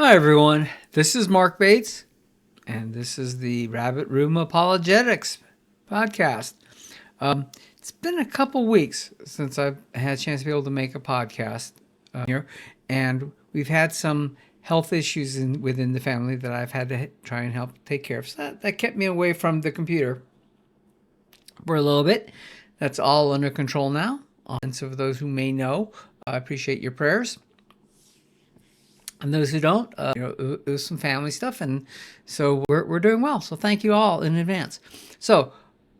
Hi, everyone. This is Marc Bates, and this is the Rabbit Room Apologetics Podcast. It's been a couple weeks since I've had a chance to be able to make a podcast here, and we've had some health issues within the family that I've had to try and help take care of. So that kept me away from the computer for a little bit. That's all under control now. And so for those who may know, I appreciate your prayers. And those who don't, it was some family stuff, and so we're doing well. So thank you all in advance. So,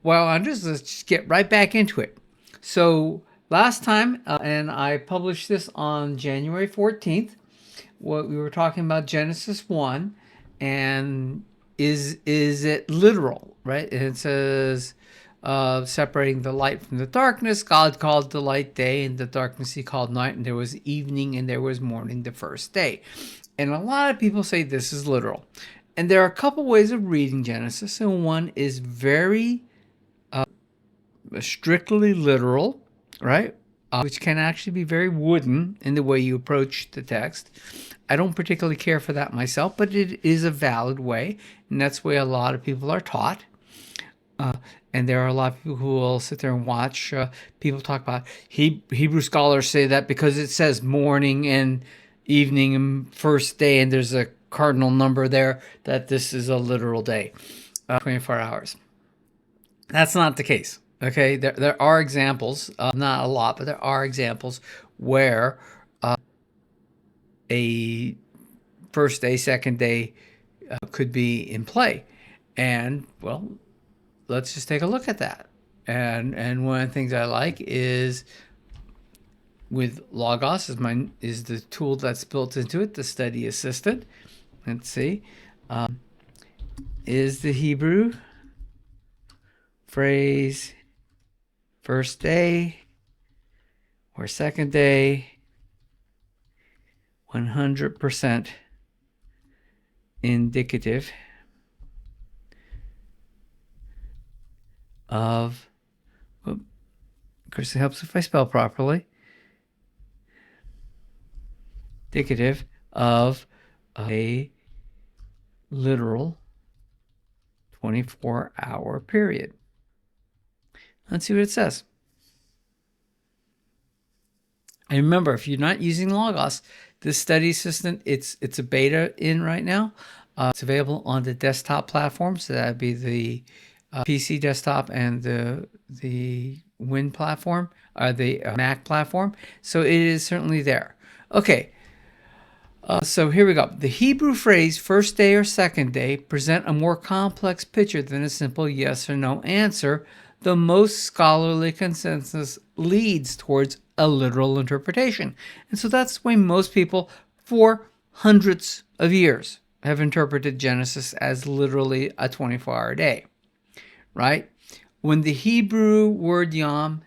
let's just get right back into it. So last time, and I published this on January 14th, we were talking about Genesis 1, and is it literal, right? And it says, separating the light from the darkness, God called the light day, and the darkness he called night, and there was evening and there was morning the first day. And a lot of people say this is literal. And there are a couple ways of reading Genesis, and one is very strictly literal, right? Which can actually be very wooden in the way you approach the text. I don't particularly care for that myself, but it is a valid way, and that's the way a lot of people are taught. And there are a lot of people who will sit there and watch people talk about Hebrew scholars say that because it says morning and evening and first day, and there's a cardinal number there, that this is a literal day, 24 hours. That's not the case. Okay, there are examples, not a lot, but there are examples where a first day, second day could be in play. And, well, let's just take a look at that. And one of the things I like is with Logos is the tool that's built into it, the study assistant. Let's see. Is the Hebrew phrase first day or second day 100% indicative of, of course, it helps if I spell properly, indicative of a literal 24-hour period. Let's see what it says. And remember, if you're not using Logos, this study assistant, it's a beta in right now. It's available on the desktop platform, so that'd be the PC desktop and the Win platform, the Mac platform. So it is certainly there. Okay. So here we go. The Hebrew phrase first day or second day present a more complex picture than a simple yes or no answer. The most scholarly consensus leads towards a literal interpretation. And so that's the way most people for hundreds of years have interpreted Genesis as literally a 24-hour day, right? When the Hebrew word yom,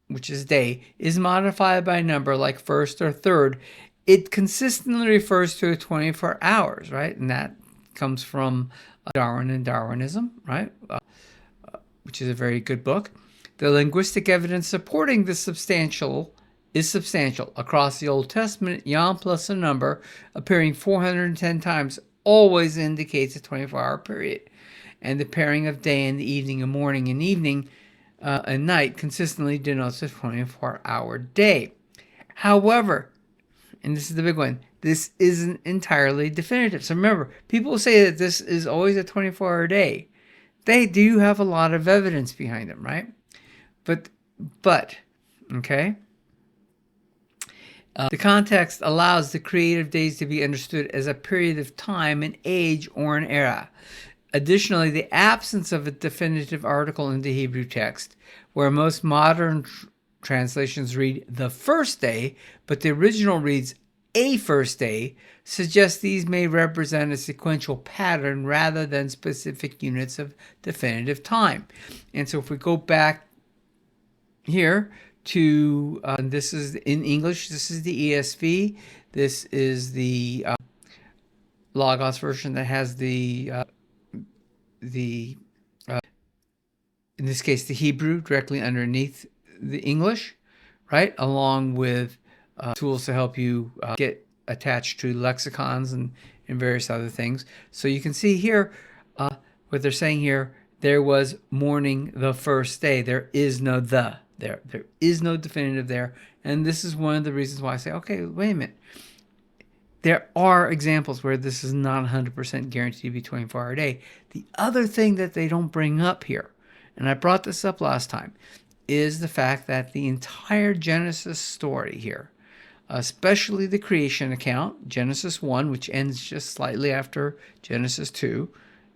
which is day, is modified by a number like first or third, it consistently refers to 24 hours, right? And that comes from Darwin and Darwinism, right? Which is a very good book. The linguistic evidence supporting this is substantial. Across the Old Testament, yom plus a number appearing 410 times always indicates a 24-hour period. And the pairing of day and the evening and morning and evening and night consistently denotes a 24-hour day. However, and this is the big one, this isn't entirely definitive. So remember, people say that this is always a 24-hour day. They do have a lot of evidence behind them, right? But okay? The context allows the creative days to be understood as a period of time, an age, or an era. Additionally, the absence of a definitive article in the Hebrew text, where most modern translations read the first day, but the original reads a first day, suggests these may represent a sequential pattern rather than specific units of definitive time. And so if we go back here to, this is in English, this is the ESV, this is the Logos version that has in this case, the Hebrew directly underneath the English, right? Along with tools to help you get attached to lexicons and various other things. So you can see here what they're saying here. There was morning the first day. There is no the there. There is no definitive there. And this is one of the reasons why I say, okay, wait a minute. There are examples where this is not 100% guaranteed to be 24-hour day. The other thing that they don't bring up here, and I brought this up last time, is the fact that the entire Genesis story here, especially the creation account, Genesis 1, which ends just slightly after Genesis 2,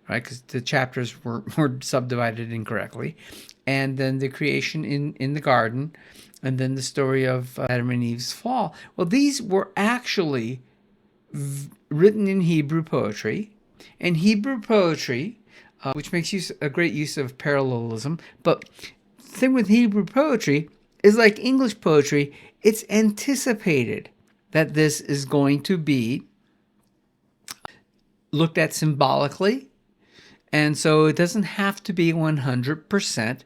right, because the chapters were subdivided incorrectly, and then the creation in the garden, and then the story of Adam and Eve's fall. Well, these were actually written in Hebrew poetry, and Hebrew poetry, which makes a great use of parallelism. But the thing with Hebrew poetry is, like English poetry, it's anticipated that this is going to be looked at symbolically, and so it doesn't have to be 100%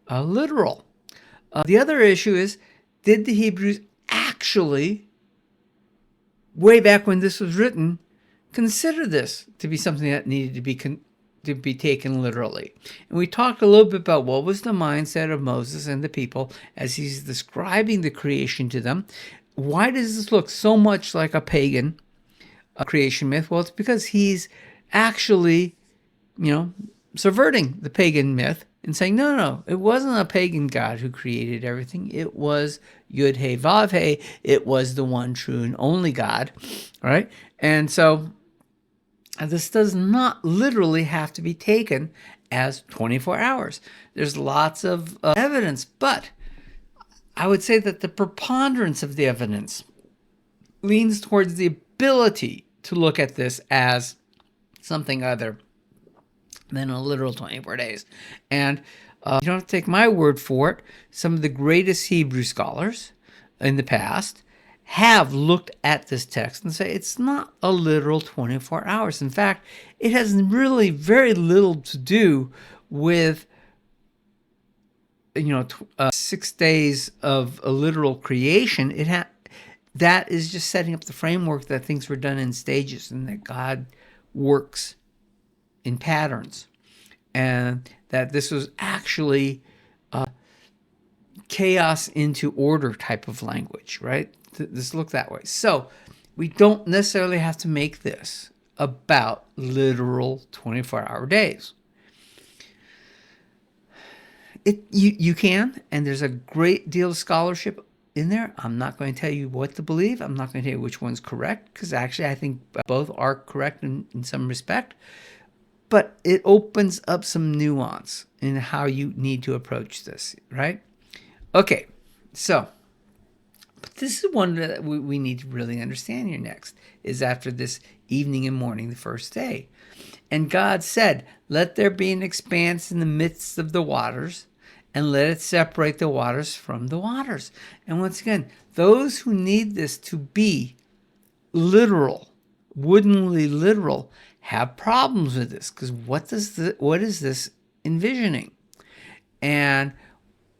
literal. The other issue is, did the Hebrews actually, way back when this was written, consider this to be something that needed to be taken literally? And we talked a little bit about what was the mindset of Moses and the people as he's describing the creation to them. Why does this look so much like a pagan creation myth? Well, it's because he's actually, subverting the pagan myth and saying, no, it wasn't a pagan God who created everything. It was Yud He Vav He. It was the one true and only God, right? And so this does not literally have to be taken as 24 hours. There's lots of evidence, but I would say that the preponderance of the evidence leans towards the ability to look at this as something other than a literal 24 days. And you don't have to take my word for it. Some of the greatest Hebrew scholars in the past have looked at this text and say it's not a literal 24 hours. In fact, it has really very little to do with 6 days of a literal creation. That is just setting up the framework that things were done in stages and that God works in patterns, and that this was actually chaos into order type of language, right? This look that way. So we don't necessarily have to make this about literal 24-hour days. You can, and there's a great deal of scholarship in there. I'm not going to tell you what to believe. I'm not going to tell you which one's correct, because actually I think both are correct in some respect. But it opens up some nuance in how you need to approach this, right? Okay, so, but this is one that we need to really understand here next, is after this evening and morning, the first day. And God said, let there be an expanse in the midst of the waters, and let it separate the waters from the waters. And once again, those who need this to be literal, woodenly literal, have problems with this, because what is this envisioning? And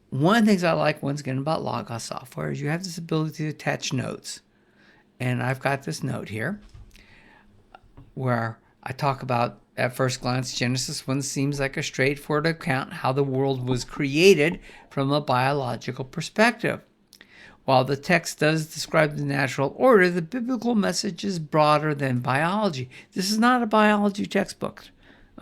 one of the things I like, once again, about Logos software is you have this ability to attach notes. And I've got this note here where I talk about, at first glance, Genesis 1 seems like a straightforward account how the world was created from a biological perspective. While the text does describe the natural order, the biblical message is broader than biology. This is not a biology textbook,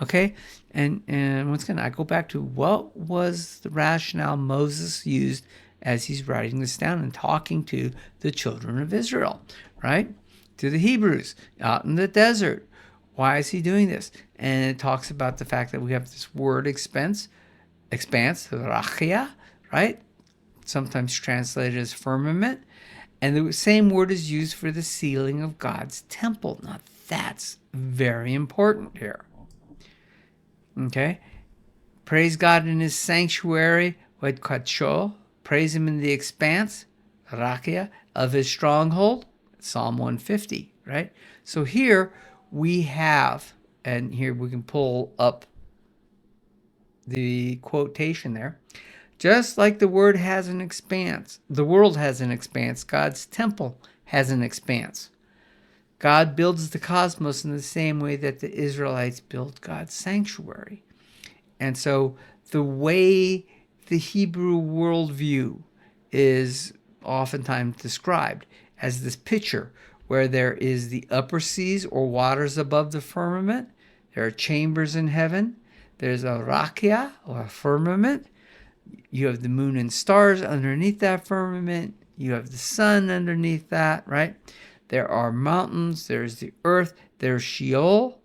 okay? And once again, I go back to what was the rationale Moses used as he's writing this down and talking to the children of Israel, right? To the Hebrews out in the desert. Why is he doing this? And it talks about the fact that we have this word expanse, rachia, right? Sometimes translated as firmament. And the same word is used for the ceiling of God's temple. Now that's very important here. Okay? Praise God in his sanctuary, Vod Kadsho. Praise him in the expanse, Rachia, of his stronghold, Psalm 150, right? So here we have, and here we can pull up the quotation there. Just like the word has an expanse, the world has an expanse, God's temple has an expanse. God builds the cosmos in the same way that the Israelites built God's sanctuary. And so the way the Hebrew worldview is oftentimes described as this picture where there is the upper seas or waters above the firmament, there are chambers in heaven, there's a rakia or a firmament, you have the moon and stars underneath that firmament, you have the sun underneath that, right? There are mountains, there's the earth, there's Sheol,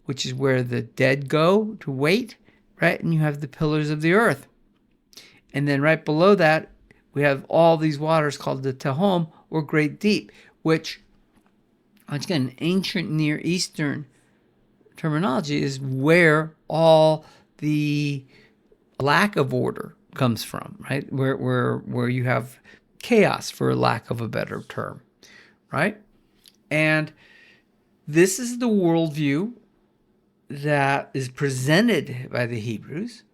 which is where the dead go to wait, right? And you have the pillars of the earth. And then right below that, we have all these waters called the Tehom, or Great Deep, which, once again, ancient Near Eastern terminology is where all the lack of order comes from, right? Where you have chaos, for lack of a better term, right? And this is the worldview that is presented by the Hebrews.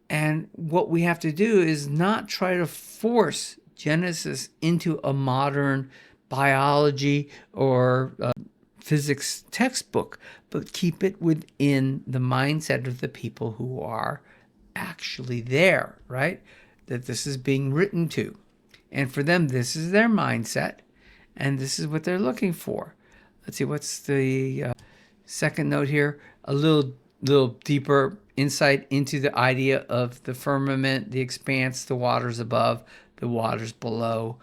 And what we have to do is not try to force Genesis into a modern biology or physics textbook, but keep it within the mindset of the people who are actually there, right? That this is being written to. And for them, this is their mindset, and this is what they're looking for. Let's see, what's the second note here? A little deeper insight into the idea of the firmament, the expanse, the waters above, the waters below,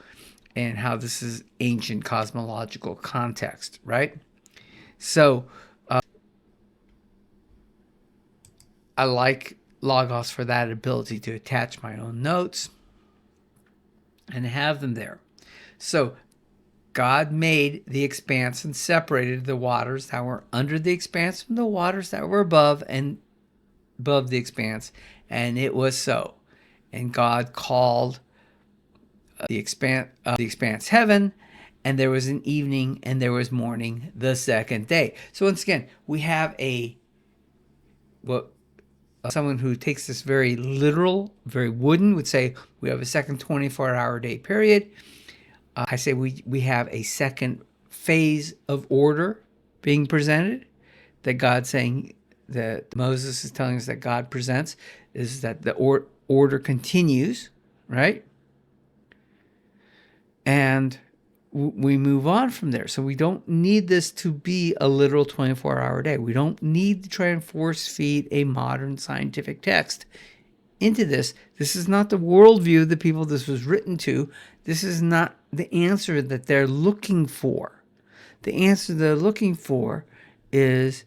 and how this is ancient cosmological context, right? So I like Logos for that ability to attach my own notes and have them there. So God made the expanse and separated the waters that were under the expanse from the waters that were above the expanse, and it was so. And God called the expanse heaven, and there was an evening and there was morning the second day. So once again, we have someone who takes this very literal, very wooden, would say we have a second 24-hour day period. I say we have a second phase of order being presented, that God's saying, that Moses is telling us that God presents, is that the order continues, right? And we move on from there. So we don't need this to be a literal 24-hour day. We don't need to try and force feed a modern scientific text into this. This is not the worldview of the people this was written to. This is not the answer that they're looking for. The answer they're looking for is,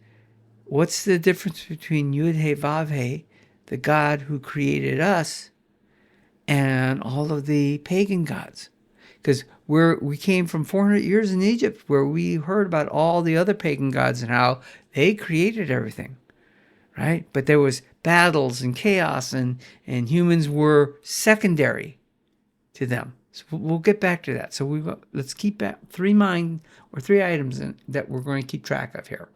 what's the difference between Yud-He Vav-He, the God who created us, and all of the pagan gods? Because we came from 400 years in Egypt, where we heard about all the other pagan gods and how they created everything, right? But there was battles and chaos, and humans were secondary to them. So we'll get back to that. So let's keep three items that we're going to keep track of here.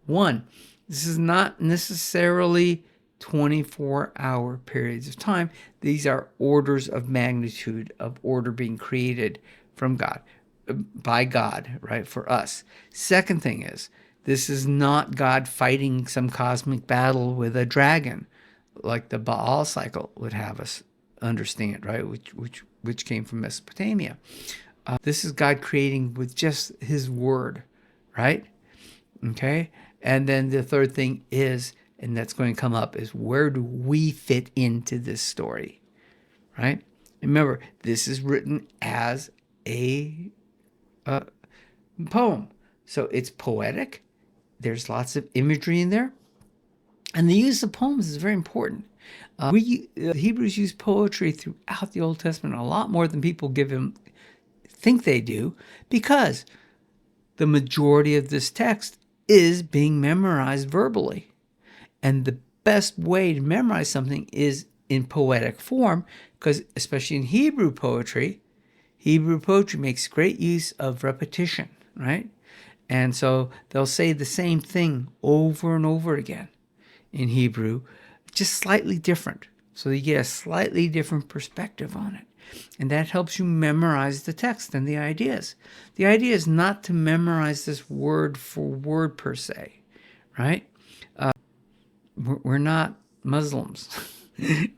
One, this is not necessarily 24-hour periods of time. These are orders of magnitude of order being created from God, by God, right, for us. Second thing is, this is not God fighting some cosmic battle with a dragon, like the Baal cycle would have us understand, right, which came from Mesopotamia. This is God creating with just his word, right? Okay? And then the third thing is, and that's going to come up, is where do we fit into this story, right? Remember, this is written as a poem. So it's poetic. There's lots of imagery in there. And the use of poems is very important. The Hebrews use poetry throughout the Old Testament a lot more than people think they do, because the majority of this text is being memorized verbally. And the best way to memorize something is in poetic form, because especially in Hebrew poetry makes great use of repetition, right? And so they'll say the same thing over and over again in Hebrew, just slightly different. So you get a slightly different perspective on it. And that helps you memorize the text and the ideas. The idea is not to memorize this word for word per se, right? We're not Muslims,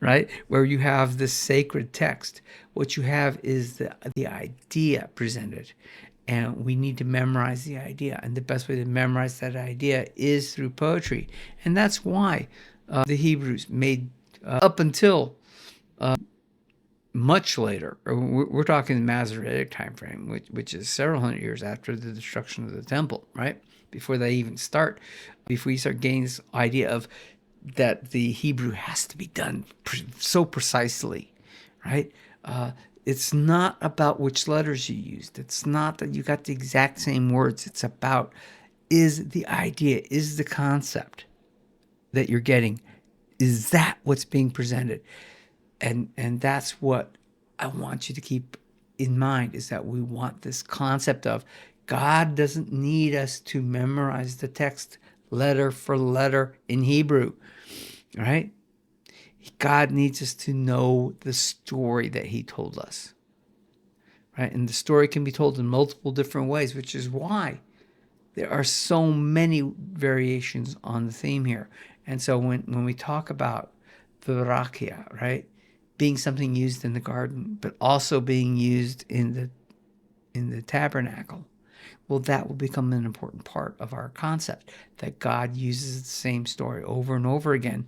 right? Where you have this sacred text. What you have is the idea presented. And we need to memorize the idea. And the best way to memorize that idea is through poetry. And that's why the Hebrews made, up until much later, we're talking the Masoretic time frame, which is several hundred years after the destruction of the temple, right? Before they even start, before you start getting this idea of that the Hebrew has to be done so precisely, right? It's not about which letters you used. It's not that you got the exact same words. It's about, is the idea, is the concept that you're getting, is that what's being presented? And that's what I want you to keep in mind, is that we want this concept of God doesn't need us to memorize the text letter for letter in Hebrew, right? God needs us to know the story that he told us, right? And the story can be told in multiple different ways, which is why there are so many variations on the theme here. And so when we talk about the rakia, right, being something used in the garden, but also being used in the tabernacle, well, that will become an important part of our concept, that God uses the same story over and over again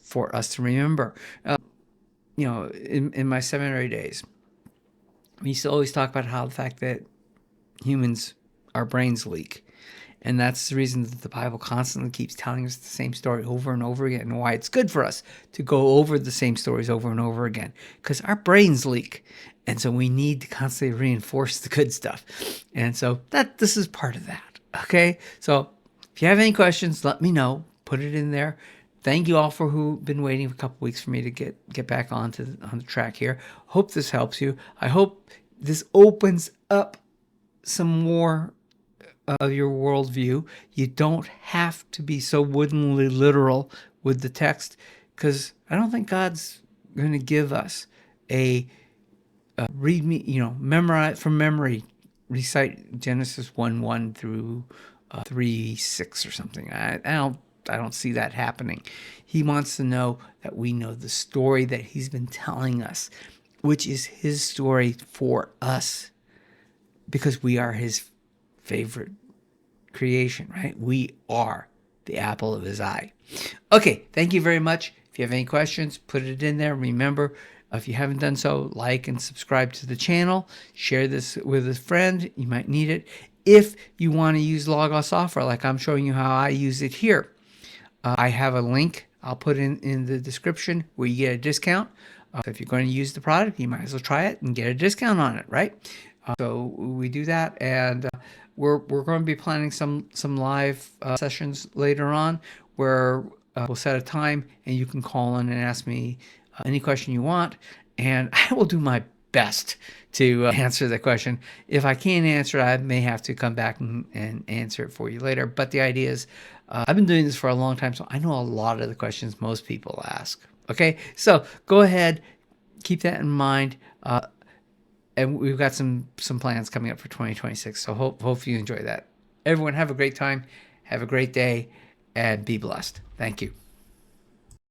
for us to remember. In my seminary days, we used to always talk about how the fact that humans, our brains leak. And that's the reason that the Bible constantly keeps telling us the same story over and over again, and why it's good for us to go over the same stories over and over again, because our brains leak. And so we need to constantly reinforce the good stuff. And so this is part of that. Okay. So if you have any questions, let me know. Put it in there. Thank you all for who've been waiting a couple weeks for me to get back on the track here. Hope this helps you. I hope this opens up some more of your worldview. You don't have to be so woodenly literal with the text, because I don't think God's going to give us a read me, memorize from memory, recite Genesis 1:1 through 3:6 or something. I don't see that happening. He wants to know that we know the story that he's been telling us, which is his story for us, because we are his favorite creation, right? We are the apple of his eye. Okay, thank you very much. If you have any questions, put it in there. Remember, if you haven't done so, like and subscribe to the channel. Share this with a friend. You might need it. If you want to use Logos software, like I'm showing you how I use it here, I have a link I'll put in the description where you get a discount. So if you're going to use the product, you might as well try it and get a discount on it, right? So we do that, and we're going to be planning some live sessions later on, where we'll set a time and you can call in and ask me any question you want, and I will do my best to answer the question. If I can't answer, I may have to come back and answer it for you later. But the idea is, I've been doing this for a long time, so I know a lot of the questions most people ask. Okay, so go ahead, keep that in mind. And we've got some plans coming up for 2026. So hope you enjoy that. Everyone have a great time. Have a great day and be blessed. Thank you.